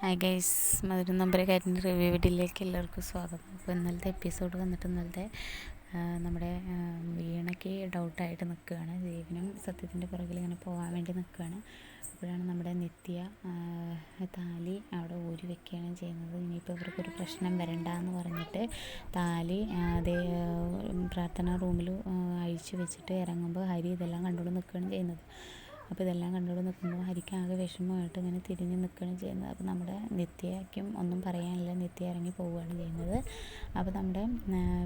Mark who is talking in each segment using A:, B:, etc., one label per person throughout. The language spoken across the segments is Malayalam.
A: ഹായ് ഗൈസ്, മധുരം നമ്പരക്കാരൻ്റെ റിവ്യൂ വീഡിയോയിലേക്ക് എല്ലാവർക്കും സ്വാഗതം. അപ്പോൾ ഇന്നലത്തെ എപ്പിസോഡ് വന്നിട്ട് നമ്മുടെ വീണയ്ക്ക് ഡൗട്ടായിട്ട് നിൽക്കുകയാണ്. ജീവനും സത്യത്തിൻ്റെ പുറകിൽ ഇങ്ങനെ പോകാൻ വേണ്ടി നിൽക്കുകയാണ്. അപ്പോഴാണ് നമ്മുടെ നിത്യ താലി അവിടെ ഊരി വെക്കുകയാണ് ചെയ്യുന്നത്. ഇനിയിപ്പോൾ ഇവർക്കൊരു പ്രശ്നം വരണ്ടെന്ന് പറഞ്ഞിട്ട് താലി പ്രാർത്ഥനാ റൂമിൽ അഴിച്ചു വെച്ചിട്ട് ഇറങ്ങുമ്പോൾ ഹരി ഇതെല്ലാം കണ്ടുകൊണ്ട് നിൽക്കുകയാണ് ചെയ്യുന്നത്. അപ്പോൾ ഇതെല്ലാം കണ്ടുകൊണ്ട് നിൽക്കുമ്പോൾ ഹരിക്ക് ആകെ വിഷമമായിട്ട് ഇങ്ങനെ തിരിഞ്ഞ് നിൽക്കുകയാണ് ചെയ്യുന്നത്. അപ്പോൾ നമ്മുടെ നിത്യയ്ക്കും ഒന്നും പറയാനില്ല, നിത്യ ഇറങ്ങി പോവുകയാണ് ചെയ്യുന്നത്. അപ്പോൾ നമ്മുടെ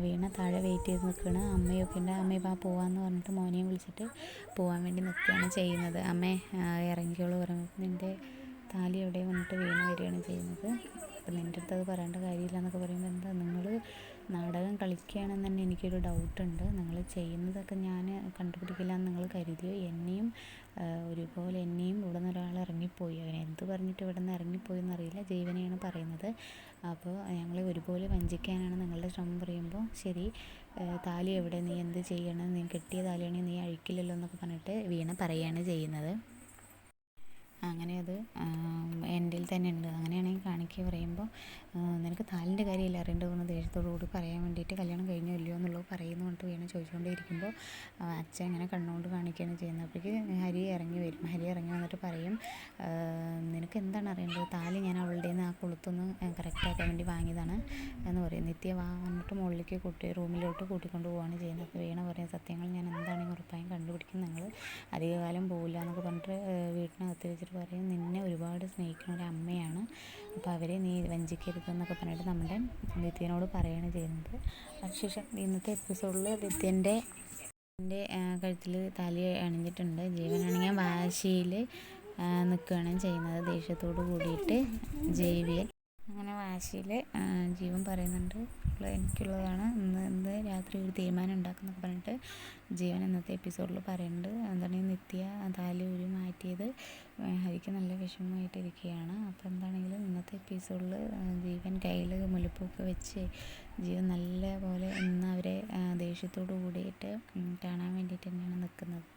A: വീണ താഴെ വെയിറ്റ് ചെയ്ത് നിൽക്കുകയാണ്. അമ്മയൊക്കെ ഉണ്ട്. അമ്മ ഇപ്പോൾ പോവാമെന്ന് പറഞ്ഞിട്ട് മോനെയും വിളിച്ചിട്ട് പോകാൻ വേണ്ടി നിൽക്കുകയാണ് ചെയ്യുന്നത്. അമ്മേ ഇറങ്ങിക്കോളൂ പറയുമ്പോൾ നിൻ്റെ താലി എവിടെ വന്നിട്ട് വീണ വരികയാണ് ചെയ്യുന്നത്. അപ്പം നിൻ്റെ അടുത്ത് അത് പറയേണ്ട കാര്യമില്ല എന്നൊക്കെ പറയുമ്പോൾ എന്താ നിങ്ങൾ നാടകം കളിക്കുകയാണെന്ന് തന്നെ എനിക്കൊരു ഡൗട്ടുണ്ട്. നിങ്ങൾ ചെയ്യുന്നതൊക്കെ ഞാൻ കണ്ടുപിടിക്കില്ല എന്ന് നിങ്ങൾ കരുതിയോ? എന്നെയും ഇവിടെ നിന്ന് ഒരാൾ ഇറങ്ങിപ്പോയി. അവൻ എന്ത് പറഞ്ഞിട്ട് ഇവിടെ നിന്ന് ഇറങ്ങിപ്പോയി എന്നറിയില്ല. ജീവനെയാണ് പറയുന്നത്. അപ്പോൾ ഞങ്ങളെ ഒരുപോലെ വഞ്ചിക്കാനാണ് നിങ്ങളുടെ ശ്രമം പറയുമ്പോൾ ശരി, താലി എവിടെ, നീ എന്ത് ചെയ്യണം, നീ കെട്ടിയ താലിയാണെങ്കിൽ നീ അഴിക്കില്ലല്ലോ എന്നൊക്കെ പറഞ്ഞിട്ട് വീണ പറയുകയാണ് ചെയ്യുന്നത്. അങ്ങനെ അത് എൻ്റെ തന്നെ ഉണ്ട്. അങ്ങനെയാണെങ്കിൽ കാണിക്കുക പറയുമ്പോൾ നിനക്ക് താലിൻ്റെ കാര്യമില്ല അറിയേണ്ടി പോകുന്ന ദേഷ്യത്തോടുകൂടി പറയാൻ വേണ്ടിയിട്ട് കല്യാണം കഴിഞ്ഞോ ഇല്ലയോ എന്നുള്ളത് പറയുന്നു കൊണ്ട് വീണ് ചോദിച്ചുകൊണ്ടിരിക്കുമ്പോൾ അച്ഛൻ ഇങ്ങനെ കണ്ണുകൊണ്ട് കാണിക്കുകയാണ് ചെയ്യുന്നത്. അപ്പോഴേക്ക് ഹരി ഇറങ്ങി വരും. ഹരി ഇറങ്ങി വന്നിട്ട് പറയും, നിനക്ക് എന്താണ് അറിയേണ്ടത്, താലി ഞാൻ അവളുടെ നിന്ന് ആ കൊളുത്തൊന്ന് കറക്റ്റാക്കാൻ വേണ്ടി വാങ്ങിയതാണ് എന്ന് പറയും. നിത്യ വന്നിട്ട് മുകളിലേക്ക് റൂമിലോട്ട് കൂട്ടിക്കൊണ്ട് പോവുകയാണ് ചെയ്യുന്നത്. അപ്പോൾ വീണ പറയും, സത്യങ്ങൾ ഞാൻ എന്താണെങ്കിൽ ഉറപ്പായും കണ്ടുപിടിക്കും, നിങ്ങൾ അധികകാലം പോകില്ല എന്നൊക്കെ പറഞ്ഞിട്ട് വീട്ടിനകത്ത് വെച്ചിട്ട് പറയും, നിന്നെ ഒരുപാട് സ്നേഹിക്കുന്ന ഒരു അമ്മയാണ്, അപ്പോൾ അവരെ നീ വഞ്ചിക്കരുതെന്നൊക്കെ പറഞ്ഞിട്ട് നമ്മുടെ നിത്യനോട് പറയുകയാണ് ചെയ്യുന്നത്. അതിനുശേഷം ഇന്നത്തെ എപ്പിസോഡിൽ നിത്യൻ്റെ കഴുത്തിൽ താലി അണിഞ്ഞിട്ടുണ്ട്. ജീവനാണെങ്കിൽ വാശിയിൽ നിൽക്കുകയാണ് ചെയ്യുന്നത്. ദേഷ്യത്തോട് കൂടിയിട്ട് ജൈവിയൻ അങ്ങനെ വാശിയിൽ ജീവൻ പറയുന്നുണ്ട്, എനിക്കുള്ളതാണ്, ഇന്ന് രാത്രി ഒരു തീരുമാനം ഉണ്ടാക്കുന്നൊക്കെ പറഞ്ഞിട്ട് ജീവൻ ഇന്നത്തെ എപ്പിസോഡിൽ പറയുന്നുണ്ട്. എന്താണെങ്കിൽ നിത്യ താലി ഊരി മാറ്റിയത് ഹരിക്ക് നല്ല വിഷമമായിട്ടിരിക്കുകയാണ്. അപ്പോൾ എന്താണെങ്കിലും ഇന്നത്തെ എപ്പിസോഡിൽ ജീവൻ കയ്യിൽ മുല്ലപ്പൂക്കെ വെച്ച് ജീവൻ നല്ല പോലെ ഇന്ന് അവരെ ദേഷ്യത്തോട് കൂടിയിട്ട് കാണാൻ വേണ്ടിയിട്ട് തന്നെയാണ് നിൽക്കുന്നത്.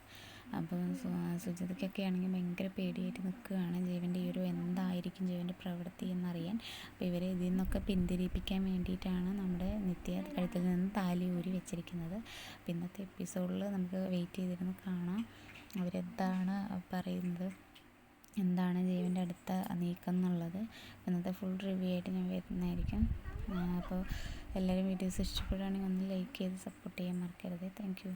A: അപ്പോൾ സുജിതയ്ക്കൊക്കെ ആണെങ്കിൽ ഭയങ്കര പേടിയായിട്ട് നിൽക്കുകയാണ് ജീവൻ്റെ ഈ ഒരു എന്തായിരിക്കും ജീവൻ്റെ പ്രവൃത്തി എന്നറിയാൻ. അപ്പോൾ ഇവരെ ഇതിൽ നിന്നൊക്കെ പിന്തിരിപ്പിക്കാൻ വേണ്ടിയിട്ടാണ് നമ്മുടെ നിത്യ കഴുത്തിൽ നിന്ന് താലി ഊരി വെച്ചിരിക്കുന്നത്. അപ്പോൾ ഇന്നത്തെ എപ്പിസോഡിൽ നമുക്ക് വെയിറ്റ് ചെയ്തിരുന്ന് കാണാം അവരെന്താണ് പറയുന്നത്, എന്താണ് ജീവൻ്റെ അടുത്ത നീക്കം എന്നുള്ളത്. ഇന്നത്തെ ഫുൾ റിവ്യൂ ആയിട്ട് ഞാൻ വരുന്നതായിരിക്കും. അപ്പോൾ എല്ലാവരും വീഡിയോസ് ഇഷ്ടപ്പെടുകയാണെങ്കിൽ ഒന്ന് ലൈക്ക് ചെയ്ത് സപ്പോർട്ട് ചെയ്യാൻ മറക്കരുത്. Thank you.